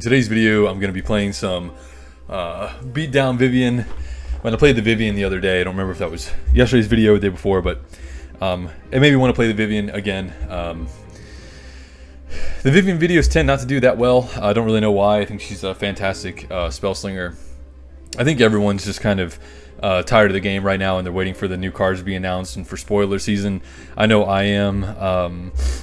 today's video, I'm going to be playing some Beatdown Vivien. When I played the Vivien the other day, I don't remember if that was yesterday's video or the day before, but I maybe want to play the Vivien again. The Vivien videos tend not to do that well. I don't really know why. I think she's a fantastic Spellslinger. I think everyone's just kind of tired of the game right now, and they're waiting for the new cards to be announced and for spoiler season. I know I am.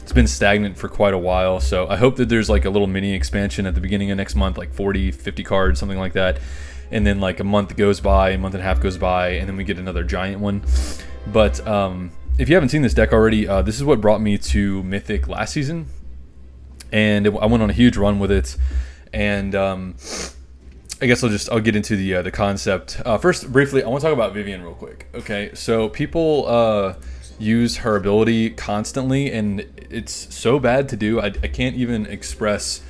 It's been stagnant for quite a while, so I hope that there's like a little mini expansion at the beginning of next month, like 40, 50 cards, something like that. And then like a month goes by, a month and a half goes by, and then we get another giant one. But if you haven't seen this deck already, this is what brought me to Mythic last season. And I went on a huge run with it. And I guess I'll get into the concept. First, briefly, I want to talk about Vivien real quick. Okay, so people use her ability constantly, and it's so bad to do. I can't even express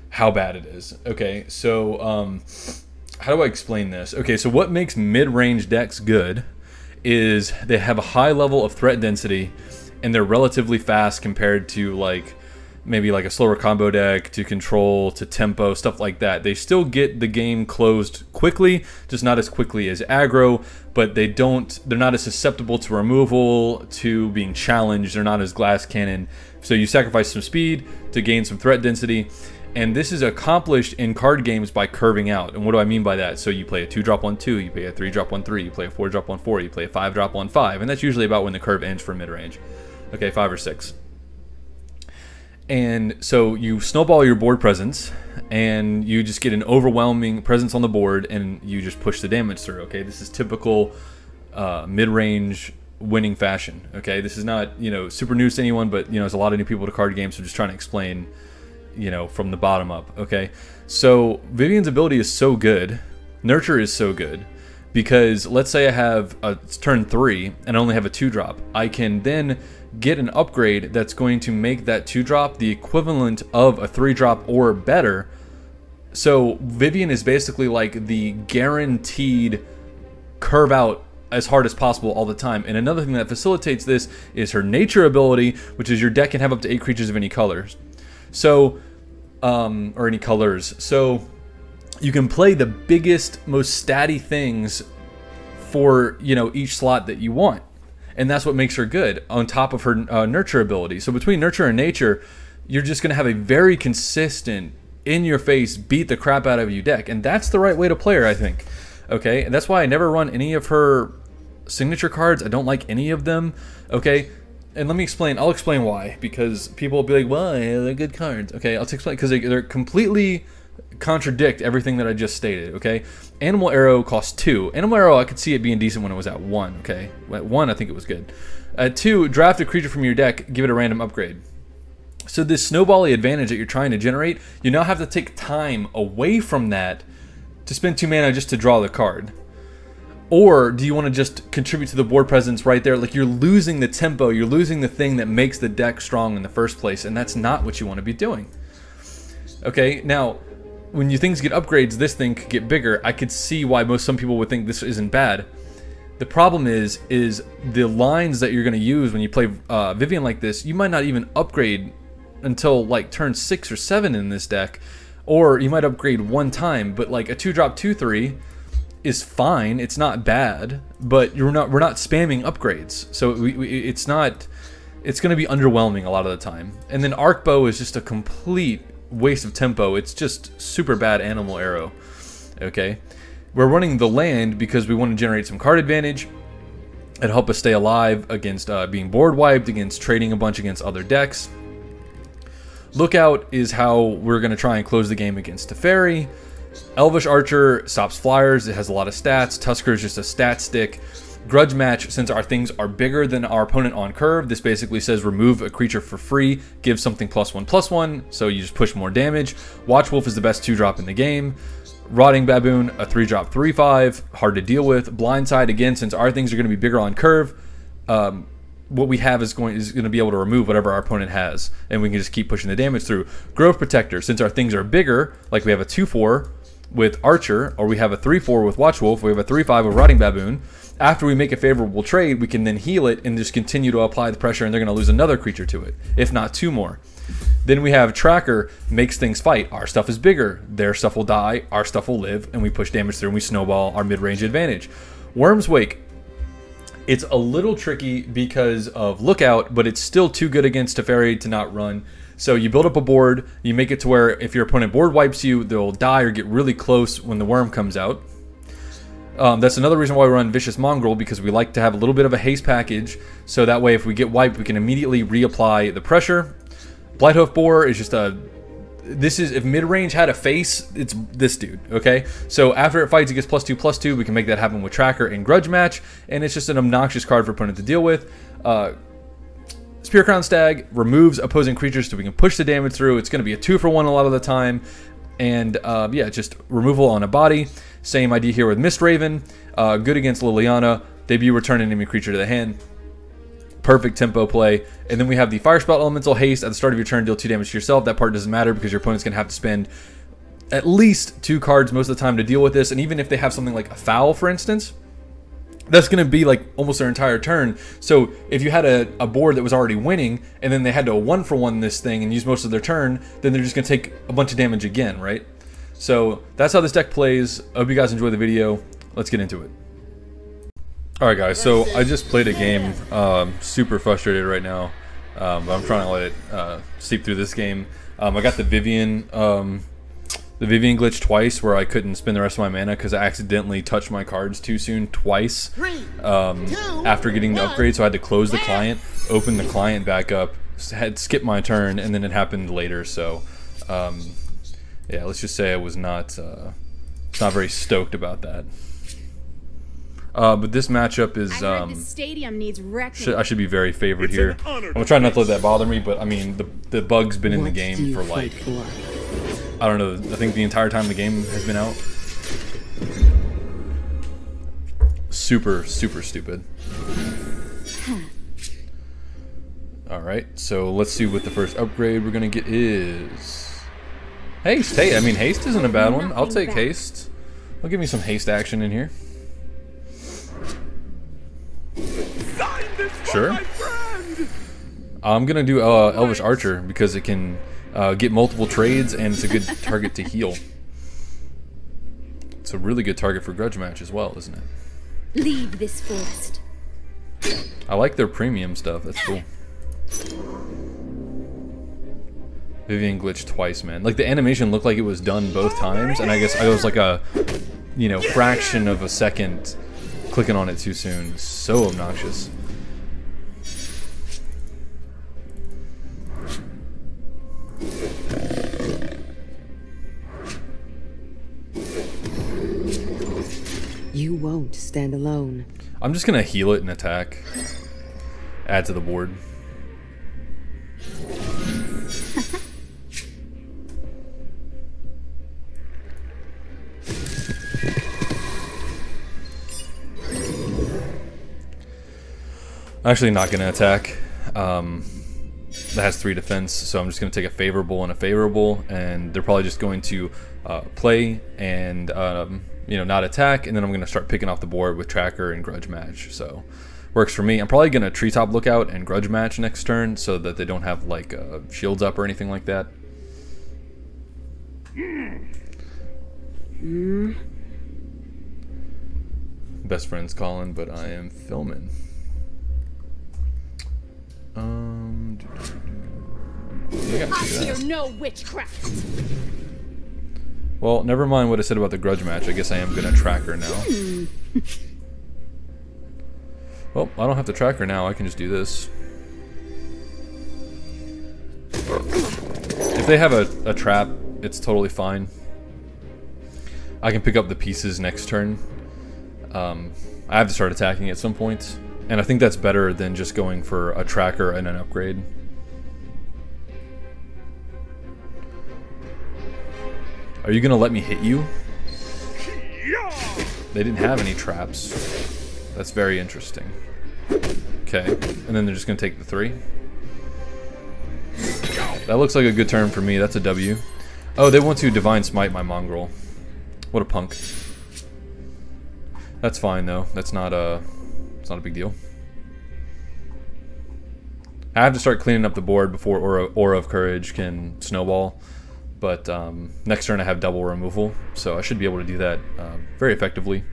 how bad it is. Okay, so how do I explain this? Okay, so what makes mid-range decks good is they have a high level of threat density, and they're relatively fast compared to like maybe like a slower combo deck, to control, to tempo, stuff like that. They still get the game closed quickly, just not as quickly as aggro, but they're not as susceptible to removal, to being challenged. They're not as glass cannon. So you sacrifice some speed to gain some threat density. And this is accomplished in card games by curving out. And what do I mean by that? So you play a 2-drop 1-2, you play a 3-drop 1-3, you play a 4-drop 1-4, you play a 5-drop 1-5, and that's usually about when the curve ends for mid-range. Okay, 5 or 6. And so you snowball your board presence, and you just get an overwhelming presence on the board, and you just push the damage through. Okay, this is typical mid-range winning fashion. Okay, this is not super news to anyone, but there's a lot of new people to card games, so just trying to explain from the bottom up. Okay, so Vivien's ability is so good, Nurture is so good, because let's say I have a turn 3 and I only have a 2-drop. I can then get an upgrade that's going to make that 2-drop the equivalent of a 3-drop or better. So Vivien is basically like the guaranteed curve out as hard as possible all the time. And another thing that facilitates this is her nature ability, which is your deck can have up to 8 creatures of any colors. So or any colors. So you can play the biggest, most statty things for each slot that you want, and that's what makes her good. On top of her nurture ability, so between nurture and nature, you're just going to have a very consistent, in-your-face, beat the crap out of you deck, and that's the right way to play her, I think. Okay, and that's why I never run any of her signature cards. I don't like any of them. Okay. And let me explain. I'll explain why, because people will be like, "Well, they're good cards." Okay, I'll explain because they're completely contradict everything that I just stated. Okay, Animal Arrow costs 2. Animal Arrow, I could see it being decent when it was at 1. Okay, at 1, I think it was good. At 2, draft a creature from your deck, give it a random upgrade. So this snowbally advantage that you're trying to generate, you now have to take time away from that to spend 2 mana just to draw the card. Or do you want to just contribute to the board presence right there? Like, you're losing the tempo, you're losing the thing that makes the deck strong in the first place, and that's not what you want to be doing. Okay, now, when things get upgrades, this thing could get bigger. I could see why some people would think this isn't bad. The problem is the lines that you're going to use when you play Vivien like this, you might not even upgrade until like turn 6 or 7 in this deck, or you might upgrade one time, but like a 2-drop 2-3 is fine. It's not bad, but we're not spamming upgrades, so it's going to be underwhelming a lot of the time. And then Arc Bow is just a complete waste of tempo. It's just super bad Animal Arrow. Okay, we're running the land because we want to generate some card advantage and help us stay alive against being board wiped, against trading a bunch against other decks. Lookout is how we're going to try and close the game against Teferi. Elvish Archer stops flyers. It has a lot of stats. Tusker is just a stat stick. Grudge Match, since our things are bigger than our opponent on curve, this basically says remove a creature for free, give something +1/+1, so you just push more damage. Watchwolf is the best 2-drop in the game. Rotting Baboon, a 3-drop 3/5, hard to deal with. Blindside, again, since our things are going to be bigger on curve, what we have is going to be able to remove whatever our opponent has, and we can just keep pushing the damage through. Grove Protector, since our things are bigger, like we have a 2/4 with Archer, or we have a 3/4 with Watchwolf, we have a 3/5 with Rotting Baboon, after we make a favorable trade, we can then heal it and just continue to apply the pressure, and they're going to lose another creature to it, if not 2 more. Then we have Tracker, makes things fight. Our stuff is bigger. Their stuff will die. Our stuff will live, and we push damage through, and we snowball our mid-range advantage. Wurm's Wake. It's a little tricky because of Lookout, but it's still too good against Teferi to not run. So you build up a board, you make it to where if your opponent board wipes you, they'll die or get really close when the Wurm comes out. That's another reason why we run Vicious Mongrel, because we like to have a little bit of a haste package, so that way if we get wiped, we can immediately reapply the pressure. Blighthoof Boar is just a... This is, if mid-range had a face, it's this dude, okay? So after it fights, it gets +2/+2. We can make that happen with Tracker and Grudge Match, and it's just an obnoxious card for opponent to deal with. Spearcrown Stag removes opposing creatures so we can push the damage through. It's going to be a 2-for-1 a lot of the time. And yeah, just removal on a body. Same idea here with Mist Raven. Good against Liliana. Debut, return an enemy creature to the hand. Perfect tempo play. And then we have the Firespout Elemental Haste. At the start of your turn, deal 2 damage to yourself. That part doesn't matter because your opponent's going to have to spend at least 2 cards most of the time to deal with this. And even if they have something like a Foul, for instance, that's going to be like almost their entire turn. So if you had a board that was already winning and then they had to 1-for-1 this thing and use most of their turn, then they're just going to take a bunch of damage again, right? So that's how this deck plays. I hope you guys enjoy the video. Let's get into it. Alright guys, so I just played a game, super frustrated right now, but I'm trying to let it seep through this game. I got the Vivien glitch twice where I couldn't spend the rest of my mana because I accidentally touched my cards too soon twice after getting the upgrade, so I had to close the client, open the client back up, had skipped my turn, and then it happened later, so yeah, let's just say I was not very stoked about that. But this matchup is, stadium needs I should be very favored here. I'm gonna try not to let that bother me, but I mean, the bug's been in the game for like, I don't know, I think the entire time the game has been out. Super, super stupid. Alright, so let's see what the first upgrade we're gonna get is. Haste. Hey, I mean, haste isn't a bad one. I'll take haste. I'll give me some haste action in here. Sure. I'm gonna do Elvish Archer because it can get multiple trades and it's a good target to heal. It's a really good target for Grudge Match as well, isn't it? Leave this forest. I like their premium stuff. That's cool. Vivien glitched twice, man. Like the animation looked like it was done both times, and I guess I was like a, you know, fraction of a second clicking on it too soon. So obnoxious. You won't stand alone. I'm just gonna heal it and attack. Add to the board. Actually not gonna attack. That has 3 defense, so I'm just gonna take a favorable and a favorable, and they're probably just going to play and you know, not attack, and then I'm gonna start picking off the board with Tracker and Grudge Match. So works for me. I'm probably gonna Treetop Lookout and Grudge Match next turn so that they don't have like shields up or anything like that. Best friend's calling, but I am filming. I hear no witchcraft. Well, never mind what I said about the Grudge Match. I guess I am gonna track her now. Well, I don't have to track her now. I can just do this. If they have a trap, it's totally fine. I can pick up the pieces next turn. I have to start attacking at some point. And I think that's better than just going for a tracker and an upgrade. Are you gonna let me hit you? They didn't have any traps. That's very interesting. Okay, and then they're just gonna take the 3. That looks like a good turn for me. That's a W. Oh, they want to Divine Smite my Mongrel. What a punk. That's fine though. That's not a... It's not a big deal. I have to start cleaning up the board before Aura of Courage can snowball. But next turn I have double removal, so I should be able to do that very effectively.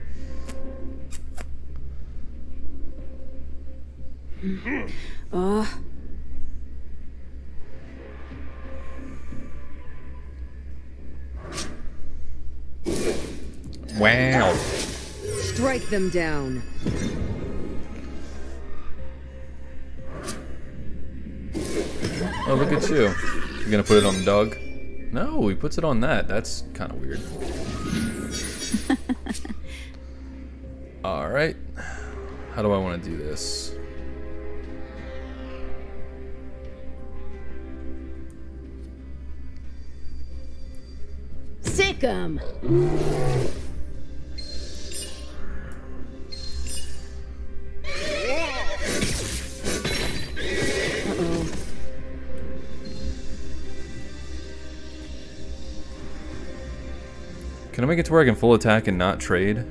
Wow. Strike them down. Oh, look at you. You're gonna put it on the dog? No, he puts it on that. That's kind of weird. Alright. How do I want to do this? Sick 'em. Can I make it to where I can full attack and not trade?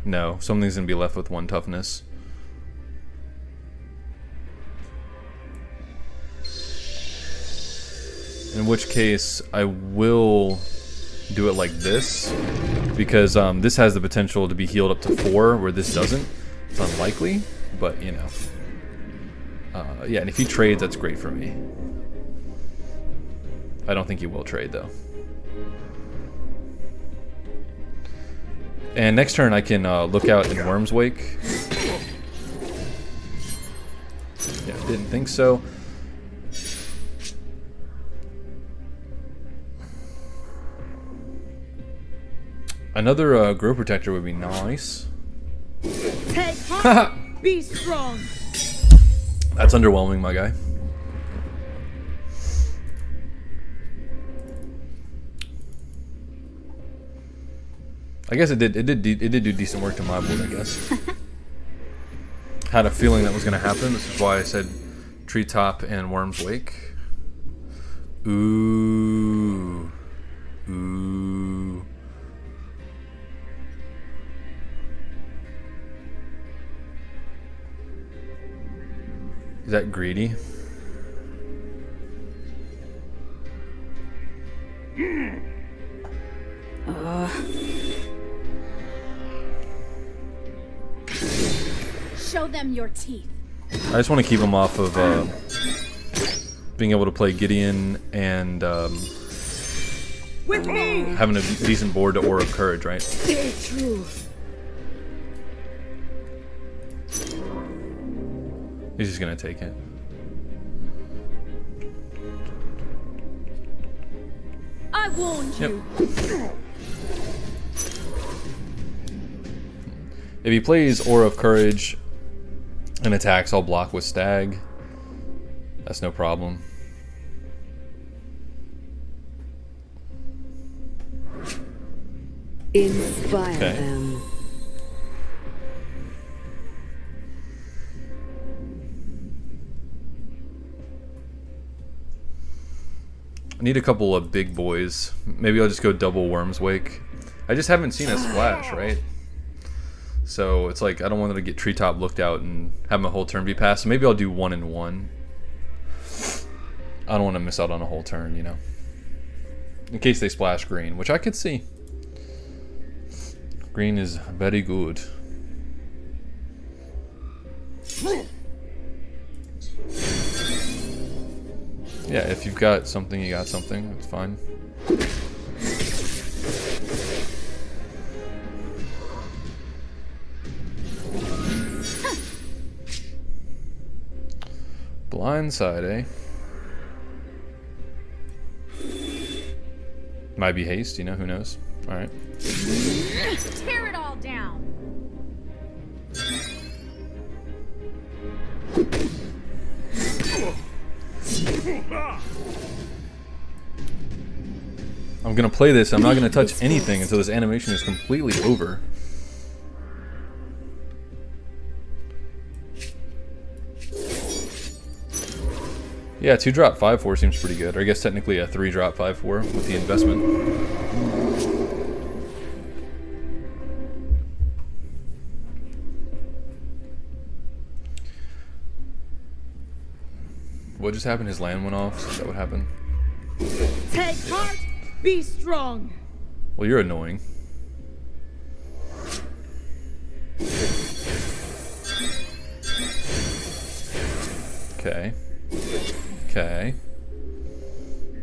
No, something's gonna be left with 1 toughness. In which case, I will do it like this, because this has the potential to be healed up to 4, where this doesn't. It's unlikely, but you know. Yeah, and if he trades, that's great for me. I don't think he will trade, though. And next turn I can look out in Wurm's Wake. Yeah, didn't think so. Another Grow Protector would be nice. Take heart. Be strong. That's underwhelming, my guy. I guess it did do decent work to my board, I guess. Had a feeling that was going to happen. This is why I said Treetop and Wurm's Wake. Ooh. Ooh. Is that greedy? Show them your teeth. I just want to keep him off of being able to play Gideon and With me. having a decent board to Aura of Courage, right? Stay true. He's just gonna take it. I warned you. If he plays Aura of Courage and attacks, I'll block with Stag. That's no problem. Inspire Okay. them. I need a couple of big boys. Maybe I'll just go double Wurm's Wake. I just haven't seen a splash, right? So it's like I don't want to get Treetop looked out and have my whole turn be passed. So maybe I'll do 1 and 1. I don't want to miss out on a whole turn, you know. In case they splash green, which I could see. Green is very good. Yeah, if you've got something, you got something. It's fine. Blindside, eh? Might be haste, you know, who knows? Alright. Tear it all down. I'm gonna play this, I'm not gonna touch anything until this animation is completely over. Yeah, 2-drop 5/4 seems pretty good. Or I guess technically a 3-drop 5/4 with the investment. What just happened? His land went off? Is that what happened? Take heart, be strong. Well, you're annoying. Okay. Okay.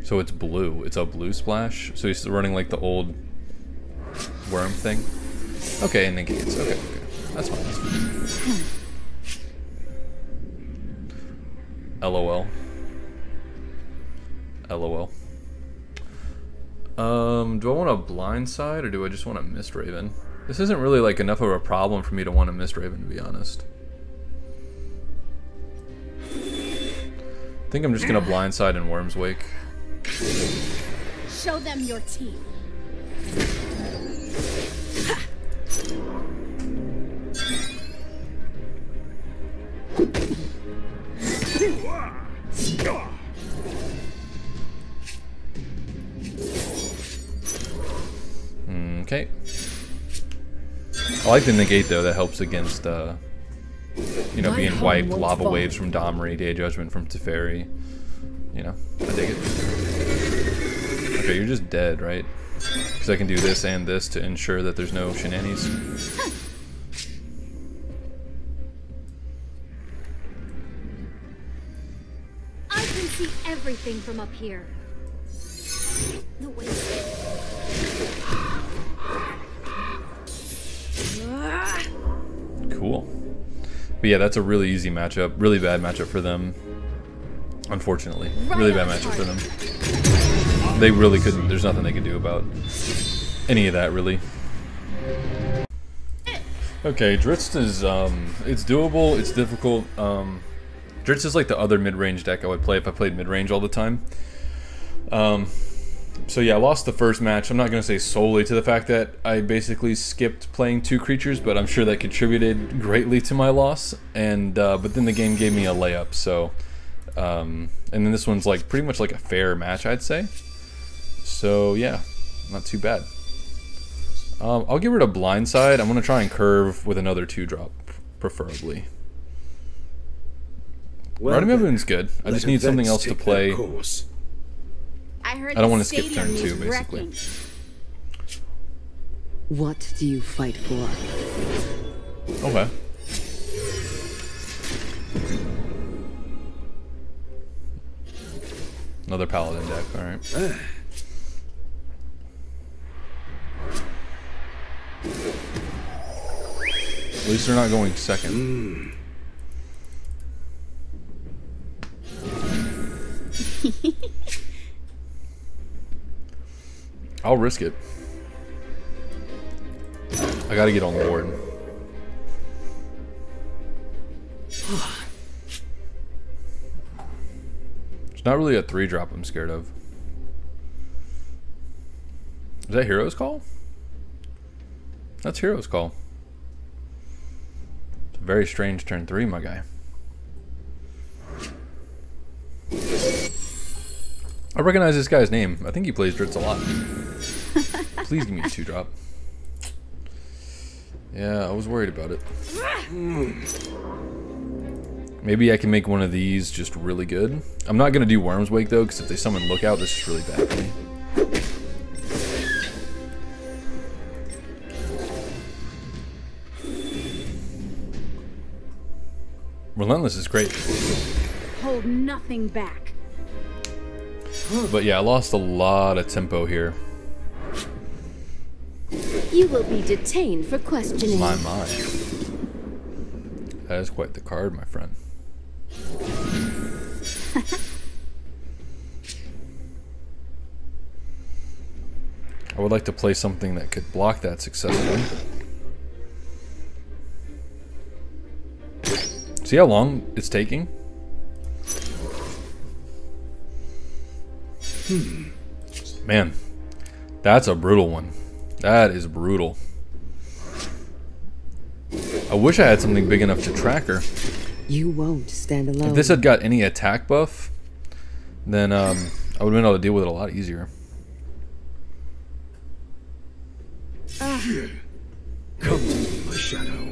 So it's blue. It's a blue splash. So he's running like the old Wurm thing. Okay, and negates. Okay, okay. That's fine. That's fine. LOL. LOL. Do I want a Blindside or do I just want a Mist Raven? This isn't really like enough of a problem for me to want a Mist Raven, to be honest. I think I'm just gonna Blindside in Wurm's Wake. Show them your teeth. Okay. I like the negate though. That helps against, you know, being wiped, lava waves from Domri, Day Judgment from Teferi. You know, I dig it. Okay, you're just dead, right? Because I can do this and this to ensure that there's no shenanigans. I can see everything from up here. The way. Cool. But yeah, that's a really easy matchup. Really bad matchup for them. Unfortunately. Really bad matchup for them. They really couldn't. There's nothing they could do about any of that, really. Okay, Dritz is, it's doable. It's difficult. Dritz is like the other mid-range deck I would play if I played mid-range all the time. So yeah, I lost the first match. I'm not going to say solely to the fact that I basically skipped playing 2 creatures, but I'm sure that contributed greatly to my loss. And but then the game gave me a layup, so... and then this one's like pretty much like a fair match, I'd say. So yeah, not too bad. I'll get rid of Blindside. I'm going to try and curve with another 2-drop, preferably. Well, Baboon's good. I just need something else to play. I heard I don't want to the skip turn stadium 2, is basically. wrecking. What do you fight for? Okay. Another Paladin deck, alright. At least they're not going second. I'll risk it. I gotta get on the board. It's not really a 3-drop I'm scared of. Is that Hero's Call? That's Hero's Call. It's a very strange turn 3, my guy. I recognize this guy's name. I think he plays Dritz a lot. Please give me a 2-drop. Yeah, I was worried about it. Maybe I can make one of these just really good. I'm not going to do Wurm's Wake though, because if they summon Lookout, this is really bad for me. Relentless is great. Hold nothing back. But yeah, I lost a lot of tempo here. You will be detained for questioning. My. That is quite the card, my friend. I would like to play something that could block that successfully. See how long it's taking? Man, that's a brutal one. That is brutal. I wish I had something big enough to track her. You won't stand alone. If this had got any attack buff, then I would have been able to deal with it a lot easier. Come to me, my shadow.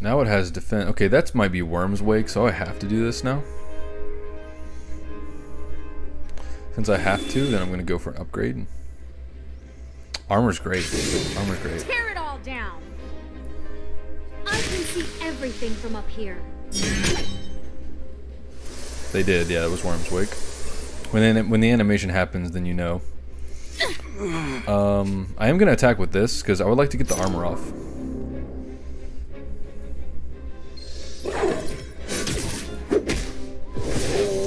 Now it has defense. Okay, that might be Wurm's Wake, so I have to do this now. Since I have to, then I'm going to go for an upgrade. Armor's great. Armor's great. Tear it all down. I can see everything from up here. They did, yeah, that was Wurm's Wake. When the animation happens, then you know. I am going to attack with this, because I would like to get the armor off.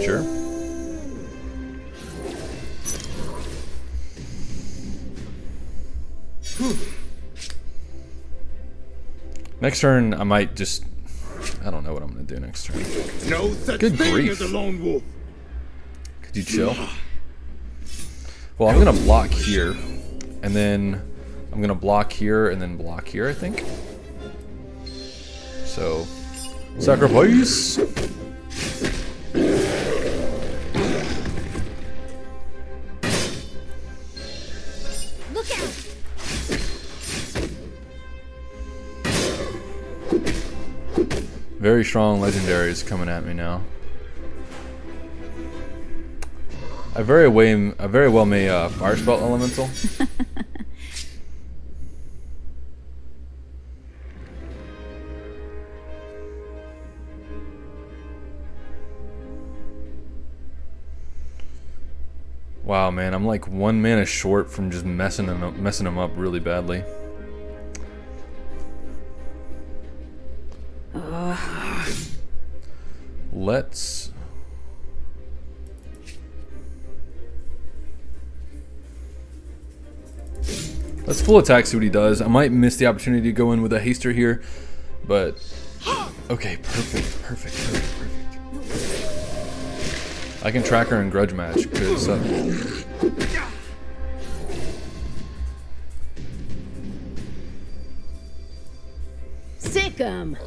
Sure. Next turn, I might just... I don't know what I'm going to do next turn. No such Good thing grief. as a lone wolf. Could you chill? Well, I'm going to block here. And then I'm going to block here and then block here, I think. So, sacrifice! Look out! Very strong legendaries coming at me now. I very well may Firespout Elemental. Wow, man, I'm like 1 mana short from just messing them up really badly. Let's full attack, see what he does. I might miss the opportunity to go in with a haster here, but okay, perfect. I can track her in Grudge match because Sick 'em.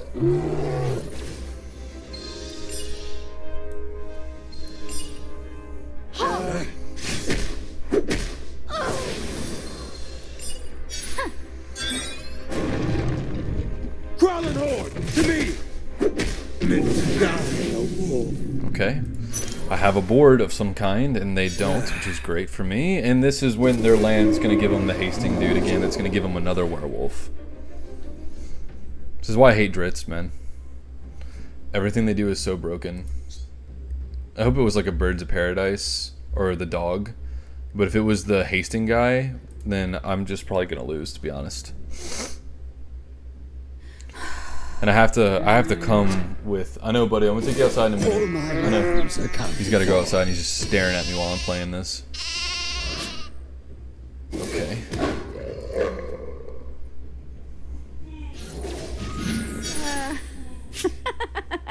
Crawling horde, to me! Meant to die, no wolf. okay. I have a board of some kind, and they don't, which is great for me. And this is when their land's going to give them the hasting dude again. It's going to give them another werewolf. This is why I hate Dritz, man. Everything they do is so broken. I hope it was like a Birds of Paradise or the dog. But if it was the hasting guy, then I'm just probably going to lose, to be honest. And I have to come with... I know, buddy, I'm going to take you outside in a minute. I know. He's got to go outside and he's just staring at me while I'm playing this. Okay.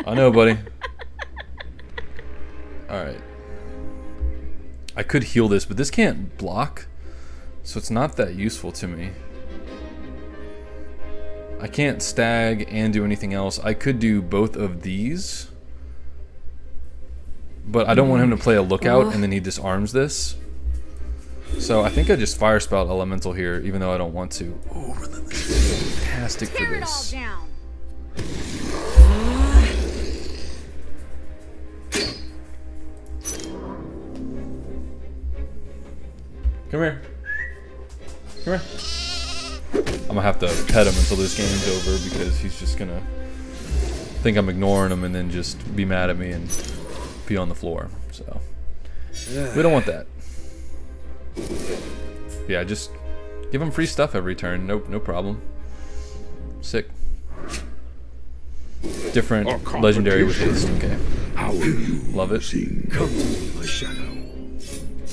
I know, buddy. Alright. I could heal this, but this can't block. So it's not that useful to me. I can't stag and do anything else. I could do both of these. But I don't want him to play a lookout and then he disarms this. So I think I just Firespout Elemental here, even though I don't want to. Oh, Relentless. Fantastic for this. Tear it all down. Come here. Come here. I'm gonna have to pet him until this game's over because he's just gonna think I'm ignoring him and then just be mad at me and be on the floor. So we don't want that. Yeah, just give him free stuff every turn. Nope, no problem. Sick. Different legendary with haste. Okay. Love it. Come to me, my shadow.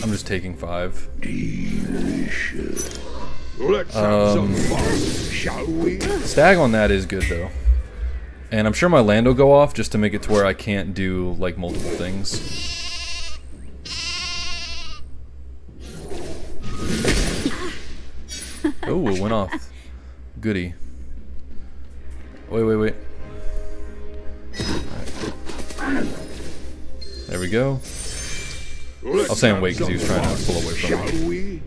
I'm just taking 5. Delicious. Let's have some fun, shall we? Stag on that is good though. And I'm sure my land will go off just to make it to where I can't do like multiple things. Oh, it went off. Goody. Wait. Alright. There we go. I'll say him wait because he was trying to pull away from me.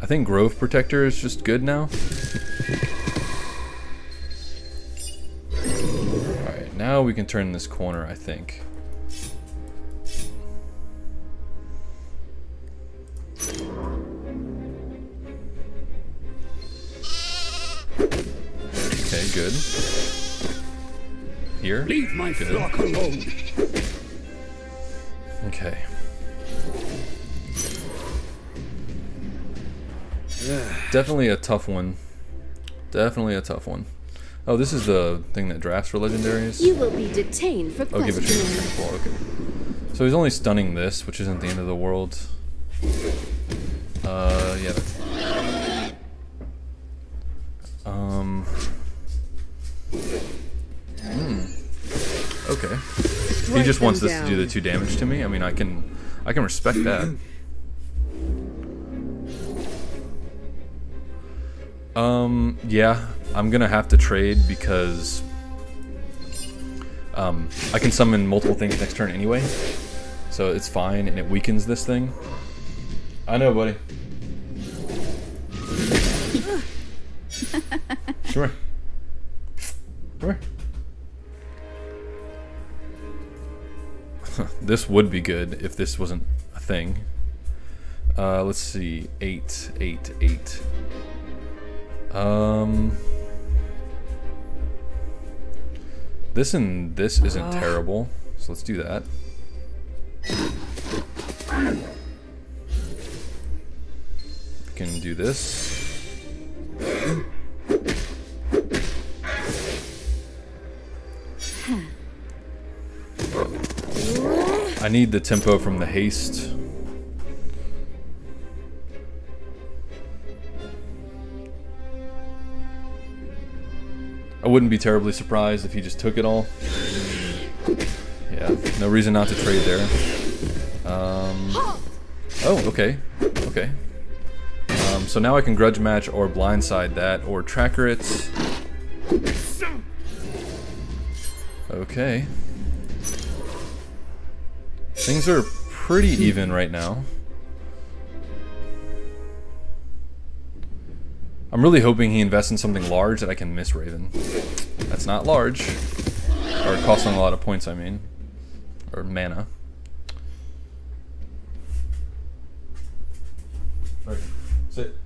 I think Grove Protector is just good now. Alright, now we can turn this corner, I think. Okay, good. Here. Leave my good. flock alone. Okay. Definitely a tough one. Definitely a tough one. Oh, this is the thing that drafts for legendaries? You will be detained for Oh, give it questioning. to me. Okay. So he's only stunning this, which isn't the end of the world. Yeah. That's, okay. He just wants this to do the 2 damage to me. I mean, I can respect that. Yeah, I'm gonna have to trade because I can summon multiple things next turn anyway, so it's fine, and it weakens this thing. I know, buddy. Sure. Sure. This would be good if this wasn't a thing. Let's see. 8, 8, 8. This and this isn't terrible, so let's do that. We can do this. I need the tempo from the haste. I wouldn't be terribly surprised if he just took it all. Yeah, no reason not to trade there. Oh, okay. Okay. So now I can grudge match or blindside that or tracker it. Okay. Things are pretty even right now. I'm really hoping he invests in something large that I can miss Raven. That's not large. Or costing a lot of points, I mean. Or mana. Right. Sit.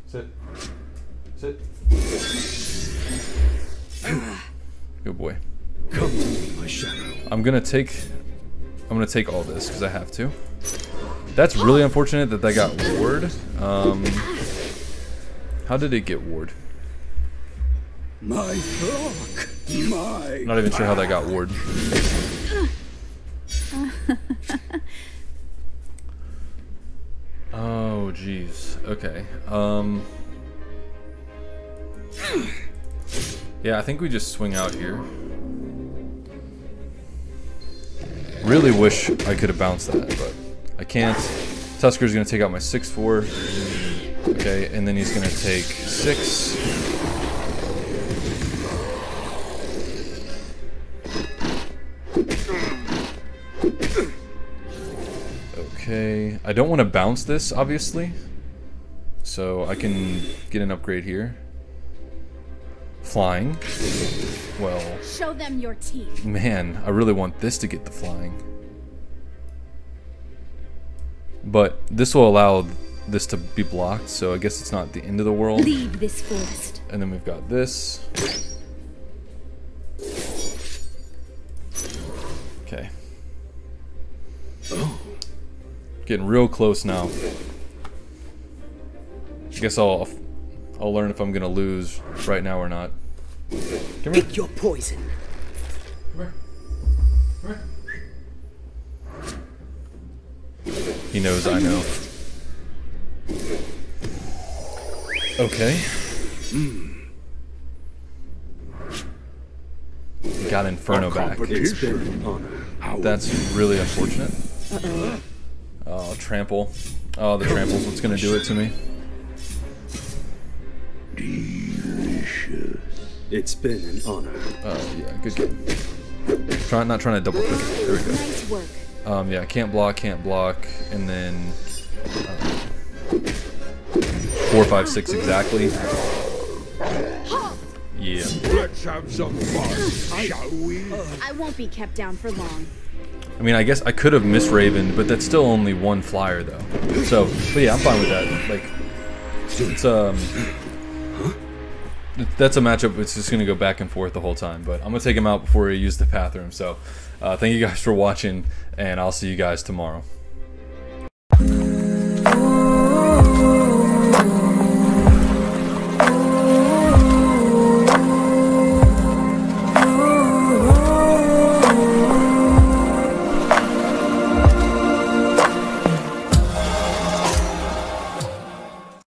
Sit. Sit. Good boy. Come to me, my shadow. I'm gonna take all this because I have to. That's really unfortunate that got ward. How did it get ward? My flock. My. Not even sure how that got ward. Oh jeez. Okay. Yeah, I think we just swing out here. Really wish I could have bounced that, but I can't. Tusker's gonna take out my 6/4. Okay, and then he's gonna take 6. Okay, I don't want to bounce this, obviously, so I can get an upgrade here. Flying. Well, Show them your teeth. man, I really want this to get the flying. But this will allow this to be blocked, so I guess it's not the end of the world. Leave this forest. And then we've got this. Okay. Getting real close now. I guess I'll learn if I'm gonna lose right now or not. Come here. Pick your poison. Come here. He knows I know. Okay. Got Inferno back. It's been an honor. That's really unfortunate. Oh, trample. Oh, the trample's what's gonna do it to me. Delicious. It's been an honor. Oh yeah, good game. Not trying to double click it. There we go. Nice work. Yeah, can't block, and then 4, 5, 6 exactly. Yeah. Let's have some fun, shall we? I won't be kept down for long. I mean, I guess I could have missed Raven, but that's still only 1 flyer though. So, but yeah, I'm fine with that. Like, it's that's a matchup. It's just gonna go back and forth the whole time. But I'm gonna take him out before he uses the bathroom. So, thank you guys for watching, and I'll see you guys tomorrow.